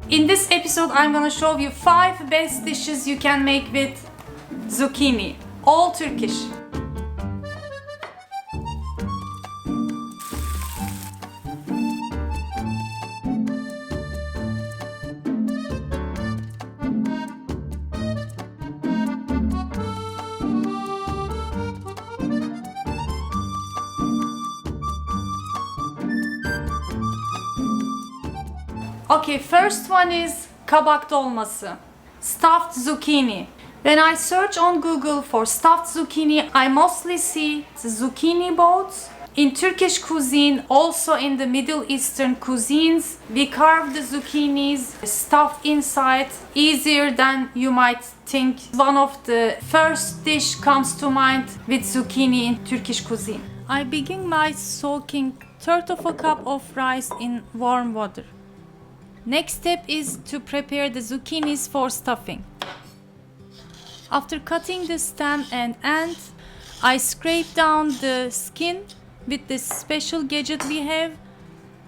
In this episode, I'm gonna show you 5 best dishes you can make with zucchini, all Turkish. Okay, first one is Kabak Dolması, stuffed zucchini. When I search on Google for stuffed zucchini, I mostly see the zucchini boats. In Turkish cuisine, also in the Middle Eastern cuisines, we carve the zucchinis stuffed inside, easier than you might think. One of the first dish comes to mind with zucchini in Turkish cuisine. I begin by soaking 1/3 of a cup of rice in warm water. Next step is to prepare the zucchinis for stuffing. After cutting the stem and end, I scrape down the skin with this special gadget we have,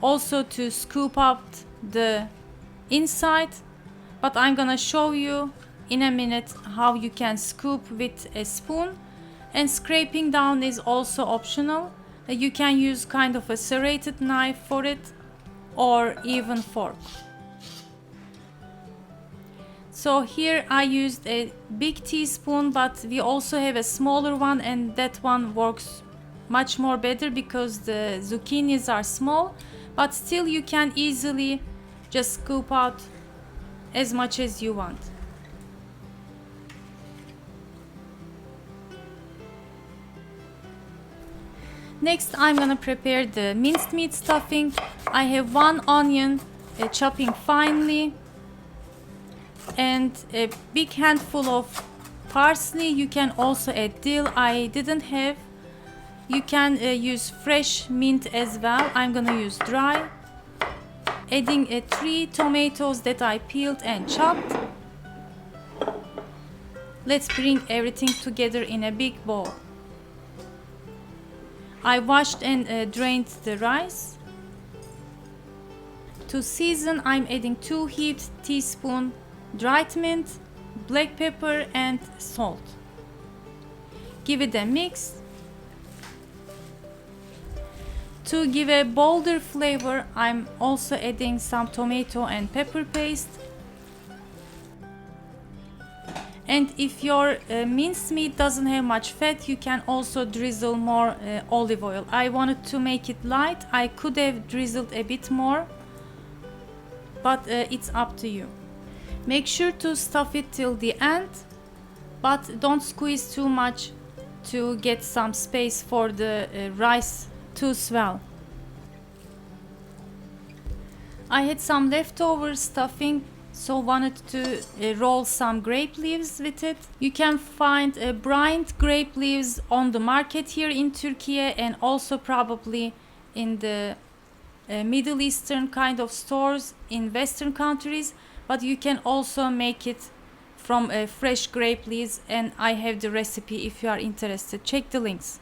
also to scoop out the inside, but I'm gonna show you in a minute how you can scoop with a spoon, and scraping down is also optional. You can use kind of a serrated knife for it or even fork. So here I used a big teaspoon, but we also have a smaller one, and that one works much more better because the zucchinis are small, but still you can easily just scoop out as much as you want. Next, I'm gonna prepare the minced meat stuffing. I have 1 onion, chopping finely, and a big handful of parsley. You can also add dill. I didn't have. You can use fresh mint as well. I'm gonna use dry. Adding 3 tomatoes that I peeled and chopped. Let's bring everything together in a big bowl. I washed and drained the rice. To season, I'm adding 2 heaped teaspoons dried mint, black pepper and salt. Give it a mix. To give a bolder flavor, I'm also adding some tomato and pepper paste. And if your minced meat doesn't have much fat, you can also drizzle more olive oil. I wanted to make it light. I could have drizzled a bit more, but it's up to you. Make sure to stuff it till the end, but don't squeeze too much to get some space for the rice to swell. I had some leftover stuffing, so wanted to roll some grape leaves with it. You can find brined grape leaves on the market here in Turkey, and also probably in the Middle Eastern kind of stores in Western countries. But you can also make it from fresh grape leaves, and I have the recipe if you are interested. Check the links.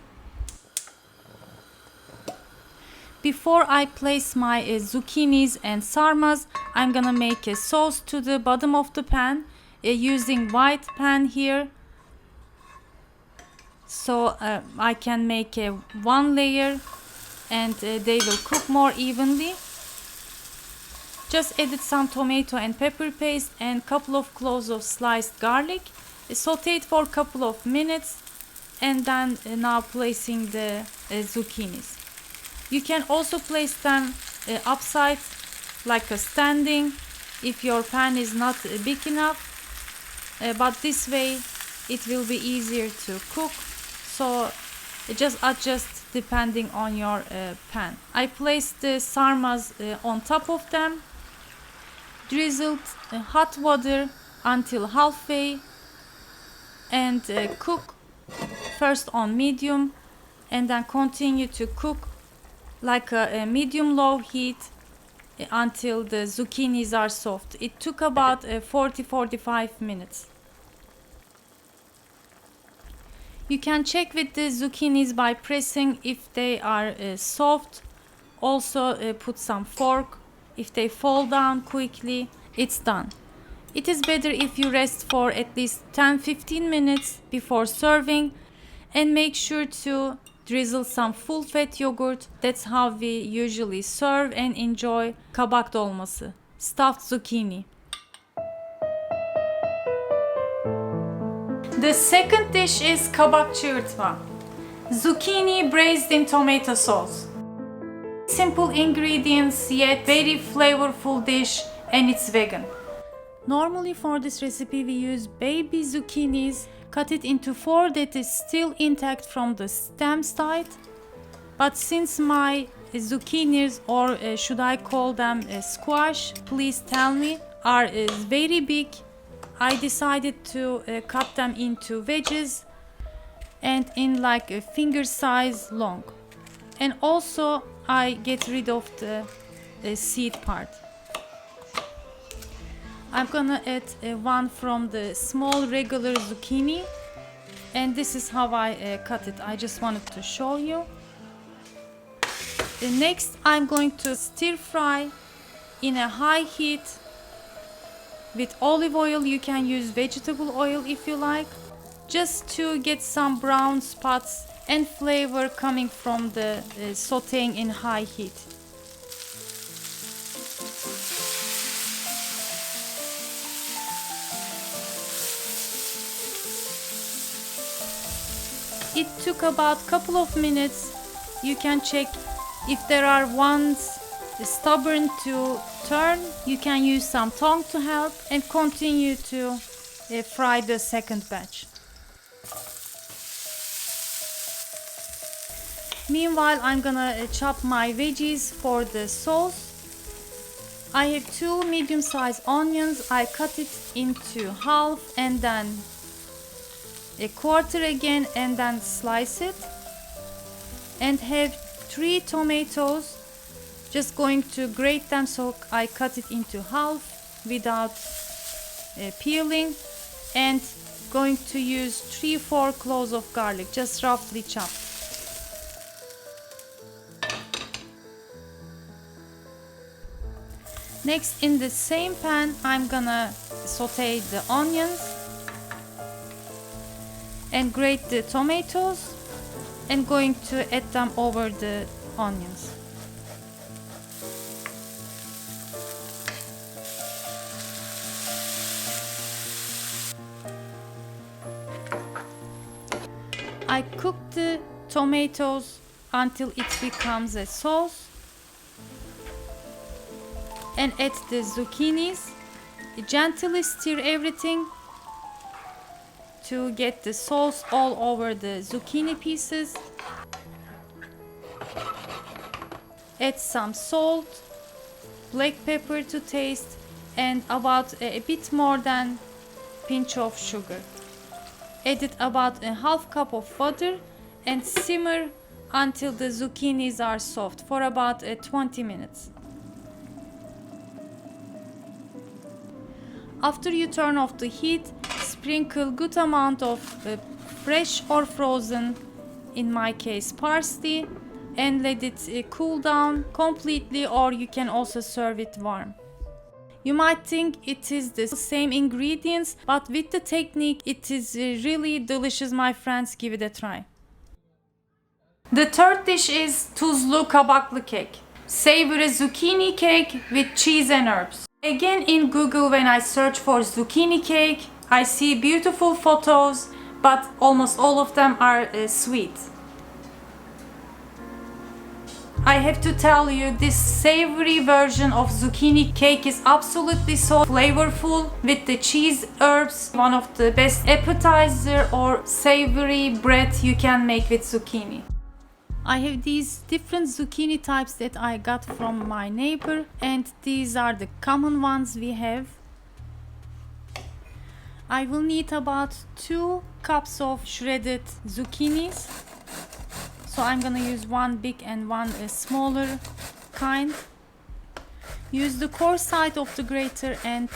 Before I place my zucchinis and sarmas, I'm gonna make a sauce to the bottom of the pan using white pan here. So I can make 1 layer, and they will cook more evenly. Just added some tomato and pepper paste and couple of cloves of sliced garlic. Saute it for a couple of minutes, and then now placing the zucchinis. You can also place them upside, like a standing, if your pan is not big enough. But this way it will be easier to cook. So just adjust depending on your pan. I placed the sarmas on top of them. Drizzled hot water until halfway, and cook first on medium, and then continue to cook like a medium-low heat until the zucchinis are soft. It took about 40-45 minutes. You can check with the zucchinis by pressing if they are soft. Also put some fork. If they fall down quickly, it's done. It is better if you rest for at least 10-15 minutes before serving, and make sure to drizzle some full fat yogurt. That's how we usually serve and enjoy kabak dolması, stuffed zucchini. The second dish is kabak çığırtma, zucchini braised in tomato sauce. Simple ingredients yet very flavorful dish, and it's vegan. Normally for this recipe we use baby zucchinis, cut it into 4 that is still intact from the stem side. But since my zucchinis, or should I call them squash, please tell me, are very big, I decided to cut them into wedges and in like a finger size long. And also I get rid of the seed part. I'm gonna add one from the small regular zucchini, and this is how I cut it. I just wanted to show you. Next I'm going to stir fry in a high heat with olive oil. You can use vegetable oil if you like, just to get some brown spots and flavor coming from the sauteing in high heat. It took about a couple of minutes. You can check if there are ones stubborn to turn. You can use some tongue to help and continue to fry the second batch. Meanwhile, I'm gonna chop my veggies for the sauce. I have 2 medium-sized onions. I cut it into half and then a quarter again, and then slice it. And have 3 tomatoes. Just going to grate them, so I cut it into half without peeling. And going to use 3-4 cloves of garlic, just roughly chopped. Next, in the same pan, I'm gonna saute the onions and grate the tomatoes, and going to add them over the onions. I cook the tomatoes until it becomes a sauce, and add the zucchinis. Gently stir everything to get the sauce all over the zucchini pieces. Add some salt, black pepper to taste, and about a bit more than pinch of sugar. Add about a half cup of water and simmer until the zucchinis are soft for about 20 minutes. After you turn off the heat, sprinkle good amount of fresh or frozen, in my case parsley, and let it cool down completely, or you can also serve it warm. You might think it is the same ingredients, but with the technique it is really delicious, my friends. Give it a try. The third dish is Tuzlu Kabak Kek, savory zucchini cake with cheese and herbs. Again, in Google, when I search for zucchini cake, I see beautiful photos, but almost all of them are sweet. I have to tell you, this savory version of zucchini cake is absolutely so flavorful with the cheese herbs. One of the best appetizer or savory bread you can make with zucchini. I have these different zucchini types that I got from my neighbor, and these are the common ones we have. I will need about 2 cups of shredded zucchinis. So I'm gonna use one big and one smaller kind. Use the coarse side of the grater, and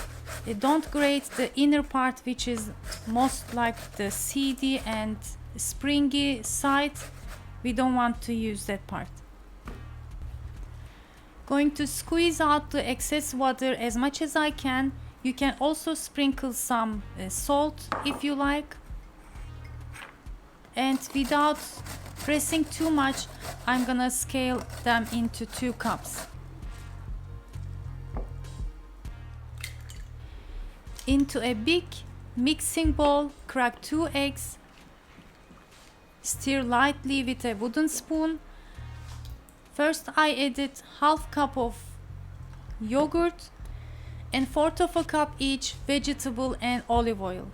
don't grate the inner part, which is most like the seedy and springy side. We don't want to use that part. Going to squeeze out the excess water as much as I can. You can also sprinkle some salt if you like. And without pressing too much, I'm gonna scale them into 2 cups. Into a big mixing bowl, crack 2 eggs. Stir lightly with a wooden spoon. First I added half cup of yogurt and 1/4 of a cup each vegetable and olive oil.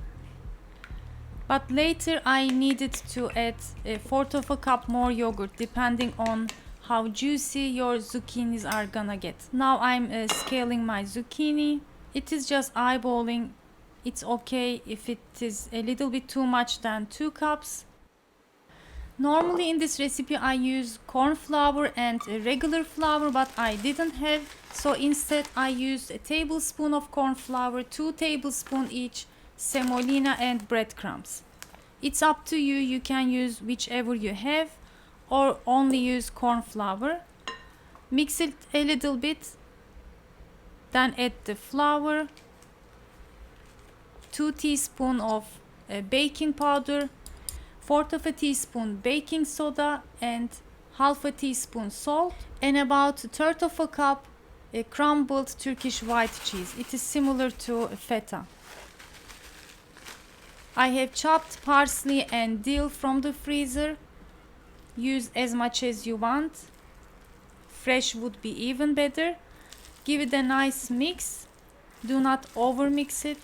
But later I needed to add a 1/4 of a cup more yogurt depending on how juicy your zucchinis are gonna get. Now I'm scaling my zucchini. It is just eyeballing. It's okay if it is a little bit too much than 2 cups. Normally in this recipe I use corn flour and regular flour, but I didn't have, so instead I used a tablespoon of corn flour, 2 tablespoons each, semolina and breadcrumbs. It's up to you, you can use whichever you have or only use corn flour. Mix it a little bit, then add the flour, 2 teaspoons of baking powder, 1/4 of a teaspoon baking soda and 1/2 a teaspoon salt, and about 1/3 of a cup crumbled Turkish white cheese. It is similar to feta. I have chopped parsley and dill from the freezer. Use as much as you want. Fresh would be even better. Give it a nice mix. Do not over mix it.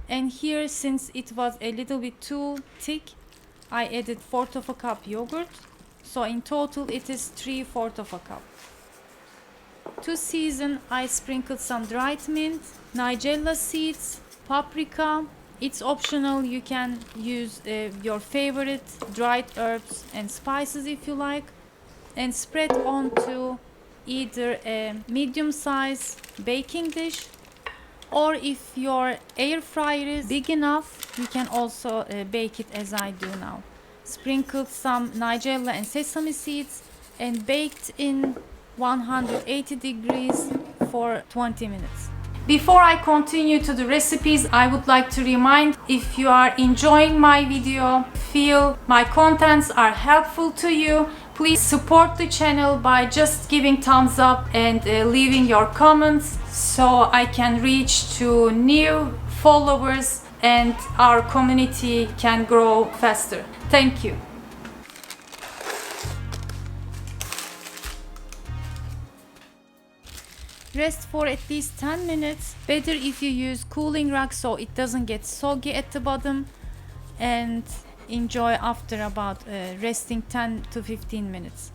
And here, since it was a little bit too thick, I added 1/4 of a cup yogurt. So in total it is 3/4 of a cup. To season, I sprinkled some dried mint, nigella seeds, paprika. It's optional, you can use your favorite dried herbs and spices if you like, and spread onto either a medium-sized baking dish, or if your air fryer is big enough, you can also bake it as I do now. Sprinkled some nigella and sesame seeds and baked in 180 degrees for 20 minutes. Before I continue to the recipes, I would like to remind, if you are enjoying my video, feel my contents are helpful to you, please support the channel by just giving thumbs up and leaving your comments so I can reach to new followers and our community can grow faster. Thank you. Rest for at least 10 minutes. Better if you use cooling rack so it doesn't get soggy at the bottom, and enjoy after about resting 10 to 15 minutes.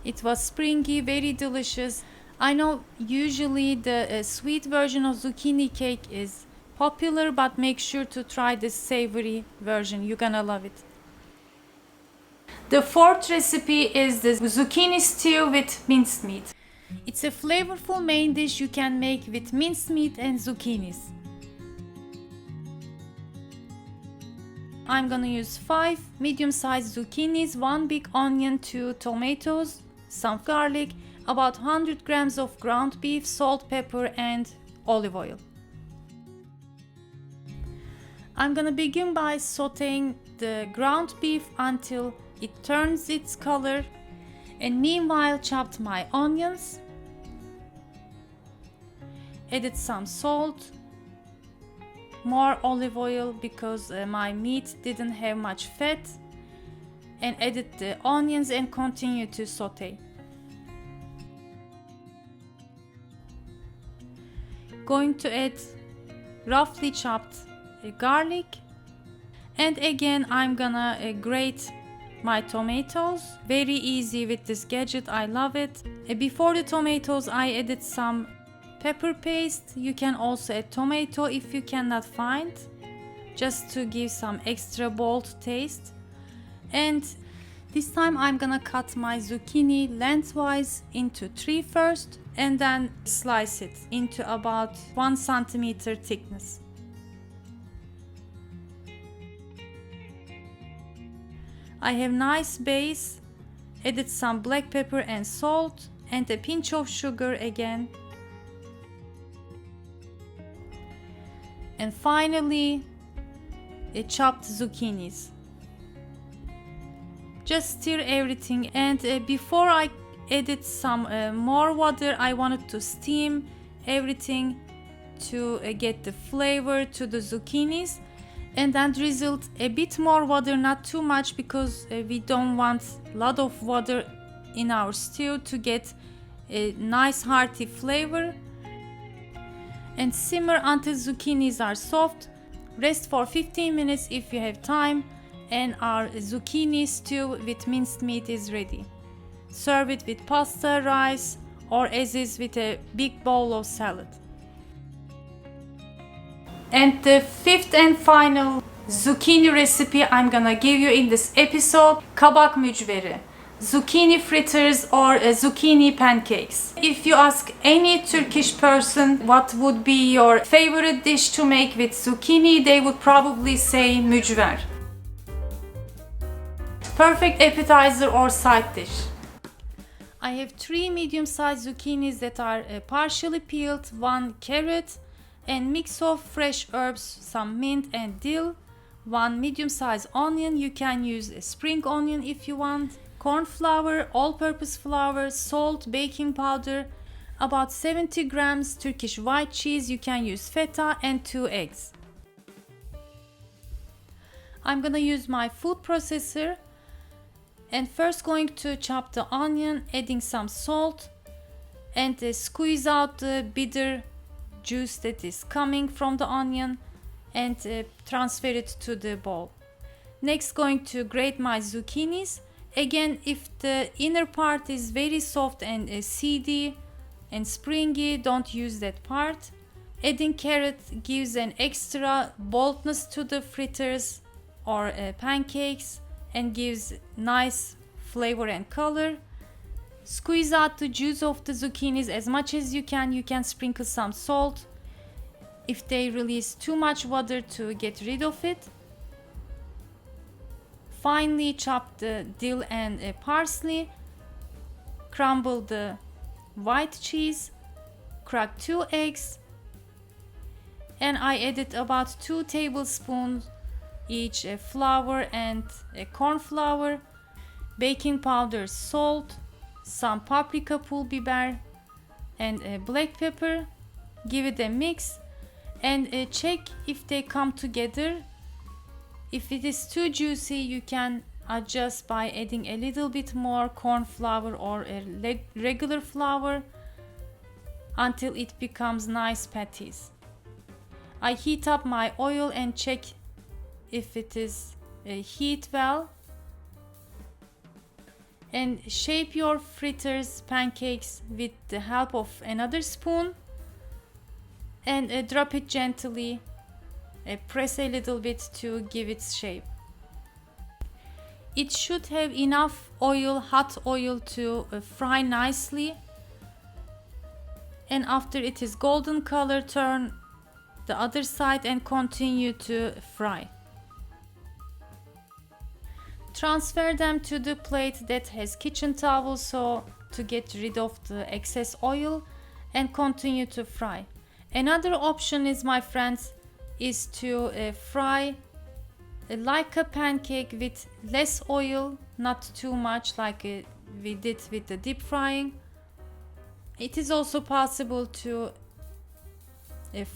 It was springy, very delicious. I know usually the sweet version of zucchini cake is popular, but make sure to try this savory version. You're gonna love it. The 4th recipe is the zucchini stew with minced meat. It's a flavorful main dish you can make with minced meat and zucchinis. I'm gonna use 5 medium-sized zucchinis, 1 big onion, 2 tomatoes, some garlic, about 100 grams of ground beef, salt, pepper and olive oil. I'm gonna begin by sauteing the ground beef until it turns its color, and meanwhile chopped my onions, added some salt, more olive oil because my meat didn't have much fat, and added the onions and continue to saute. Going to add roughly chopped garlic, and again I'm gonna grate my tomatoes. Very easy with this gadget, I love it. Before the tomatoes I added some pepper paste. You can also add tomato if you cannot find, just to give some extra bold taste. And this time I'm gonna cut my zucchini lengthwise into 3 first, and then slice it into about 1 centimeter thickness. I have nice base, added some black pepper and salt, and a pinch of sugar again. And finally, chopped zucchinis. Just stir everything, and before I added some more water, I wanted to steam everything to get the flavor to the zucchinis, and then drizzled a bit more water, not too much, because we don't want a lot of water in our stew to get a nice hearty flavor. And simmer until zucchinis are soft. Rest for 15 minutes if you have time, and our zucchini stew with minced meat is ready. Serve it with pasta, rice, or as is with a big bowl of salad. And the fifth and final zucchini recipe I'm gonna give you in this episode: kabak mücveri, zucchini fritters or zucchini pancakes. If you ask any Turkish person what would be your favorite dish to make with zucchini, they would probably say mücver. Perfect appetizer or side dish. I have 3 medium-sized zucchinis that are partially peeled, 1 carrot, and mix of fresh herbs, some mint and dill, 1 medium-sized onion. You can use a spring onion if you want. Corn flour, all-purpose flour, salt, baking powder, about 70 grams Turkish white cheese. You can use feta, and 2 eggs. I'm gonna use my food processor, and first going to chop the onion, adding some salt, and squeeze out the bitter juice that is coming from the onion, and transfer it to the bowl. Next, going to grate my zucchinis. Again, if the inner part is very soft and seedy and springy, don't use that part. Adding carrot gives an extra boldness to the fritters or pancakes and gives nice flavor and color. Squeeze out the juice of the zucchinis as much as you can. You can sprinkle some salt if they release too much water to get rid of it. Finely chop the dill and parsley. Crumble the white cheese. Crack 2 eggs. And I added about 2 tablespoons each flour and corn flour, baking powder, salt, some paprika, pul biber, and black pepper. Give it a mix and check if they come together. If it is too juicy, you can adjust by adding a little bit more corn flour or a regular flour until it becomes nice patties. I heat up my oil and check if it is heat well, and shape your fritters pancakes with the help of another spoon, and drop it gently, press a little bit to give it shape. It should have enough oil, hot oil, to fry nicely, and after it is golden color, turn the other side and continue to fry. Transfer them to the plate that has kitchen towel so to get rid of the excess oil, and continue to fry. Another option is, my friends, is to fry like a pancake with less oil, not too much like we did with the deep frying. It is also possible to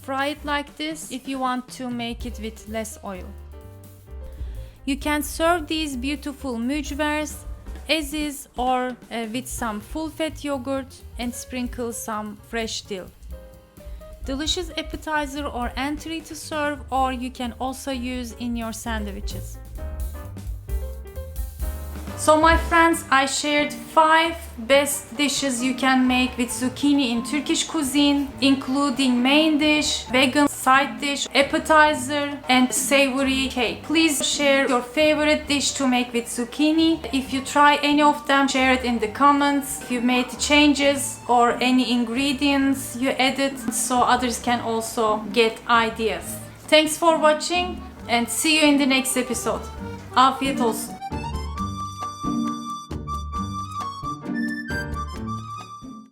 fry it like this if you want to make it with less oil. You can serve these beautiful mücvers as is or with some full-fat yogurt and sprinkle some fresh dill. Delicious appetizer or entree to serve, or you can also use in your sandwiches. So my friends, I shared 5 best dishes you can make with zucchini in Turkish cuisine, including main dish, vegan side dish, appetizer, and savory cake. Please share your favorite dish to make with zucchini. If you try any of them, share it in the comments. If you made changes or any ingredients you added, so others can also get ideas. Thanks for watching and see you in the next episode. Afiyet olsun.